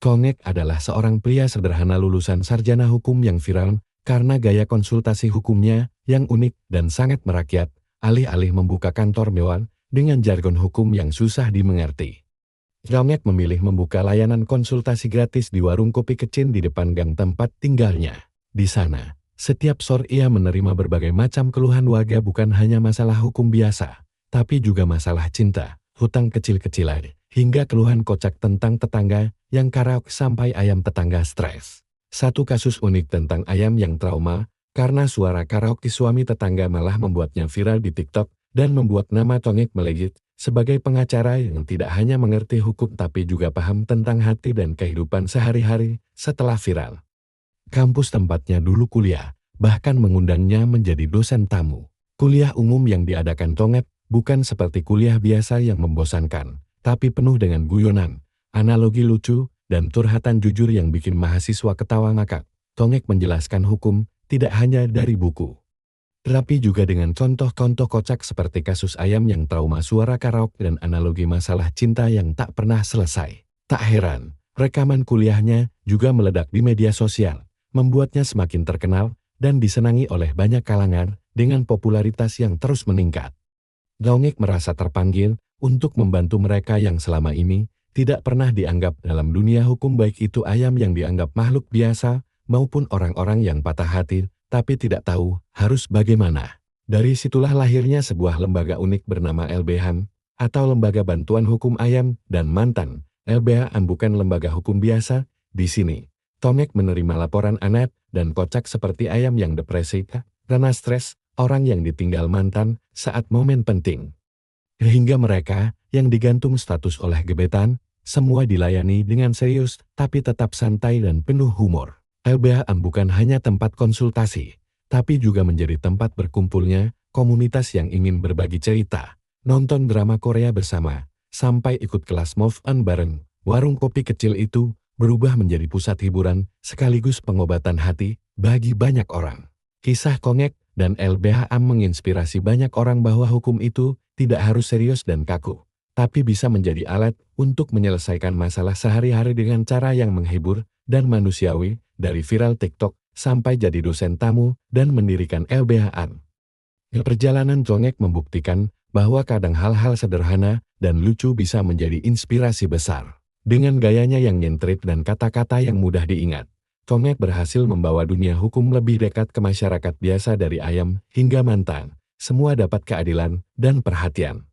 Kongek adalah seorang pria sederhana lulusan sarjana hukum yang viral karena gaya konsultasi hukumnya yang unik dan sangat merakyat, alih-alih membuka kantor mewah dengan jargon hukum yang susah dimengerti. Kongek memilih membuka layanan konsultasi gratis di warung kopi kecil di depan gang tempat tinggalnya. Di sana, setiap sore ia menerima berbagai macam keluhan warga, bukan hanya masalah hukum biasa, tapi juga masalah cinta, hutang kecil-kecilan, hingga keluhan kocak tentang tetangga yang karaoke sampai ayam tetangga stres. Satu kasus unik tentang ayam yang trauma karena suara karaoke suami tetangga malah membuatnya viral di TikTok dan membuat nama Kongek melejit sebagai pengacara yang tidak hanya mengerti hukum tapi juga paham tentang hati dan kehidupan sehari-hari. Setelah viral, kampus tempatnya dulu kuliah bahkan mengundangnya menjadi dosen tamu. Kuliah umum yang diadakan Kongek bukan seperti kuliah biasa yang membosankan, tapi penuh dengan guyonan, analogi lucu, dan curhatan jujur yang bikin mahasiswa ketawa ngakak. Kongek menjelaskan hukum tidak hanya dari buku, tapi juga dengan contoh-contoh kocak seperti kasus ayam yang trauma suara karaoke dan analogi masalah cinta yang tak pernah selesai. Tak heran, rekaman kuliahnya juga meledak di media sosial, membuatnya semakin terkenal dan disenangi oleh banyak kalangan dengan popularitas yang terus meningkat. Kongek merasa terpanggil untuk membantu mereka yang selama ini tidak pernah dianggap dalam dunia hukum, baik itu ayam yang dianggap makhluk biasa maupun orang-orang yang patah hati tapi tidak tahu harus bagaimana. Dari situlah lahirnya sebuah lembaga unik bernama LBH atau Lembaga Bantuan Hukum Ayam dan Mantan. LBH bukan lembaga hukum biasa. Di sini, Kongek menerima laporan anak dan kocak seperti ayam yang depresi karena stres, orang yang ditinggal mantan saat momen penting, hingga mereka yang digantung status oleh gebetan. Semua dilayani dengan serius tapi tetap santai dan penuh humor. LBH bukan hanya tempat konsultasi, tapi juga menjadi tempat berkumpulnya komunitas yang ingin berbagi cerita, nonton drama Korea bersama, sampai ikut kelas move on bareng. Warung kopi kecil itu berubah menjadi pusat hiburan sekaligus pengobatan hati bagi banyak orang. Kisah Kongek dan LBH menginspirasi banyak orang bahwa hukum itu tidak harus serius dan kaku, tapi bisa menjadi alat untuk menyelesaikan masalah sehari-hari dengan cara yang menghibur dan manusiawi. Dari viral TikTok sampai jadi dosen tamu dan mendirikan LBH. Perjalanan Kongek membuktikan bahwa kadang hal-hal sederhana dan lucu bisa menjadi inspirasi besar. Dengan gayanya yang nyentrik dan kata-kata yang mudah diingat, Kongek berhasil membawa dunia hukum lebih dekat ke masyarakat biasa. Dari ayam hingga mantan, semua dapat keadilan dan perhatian.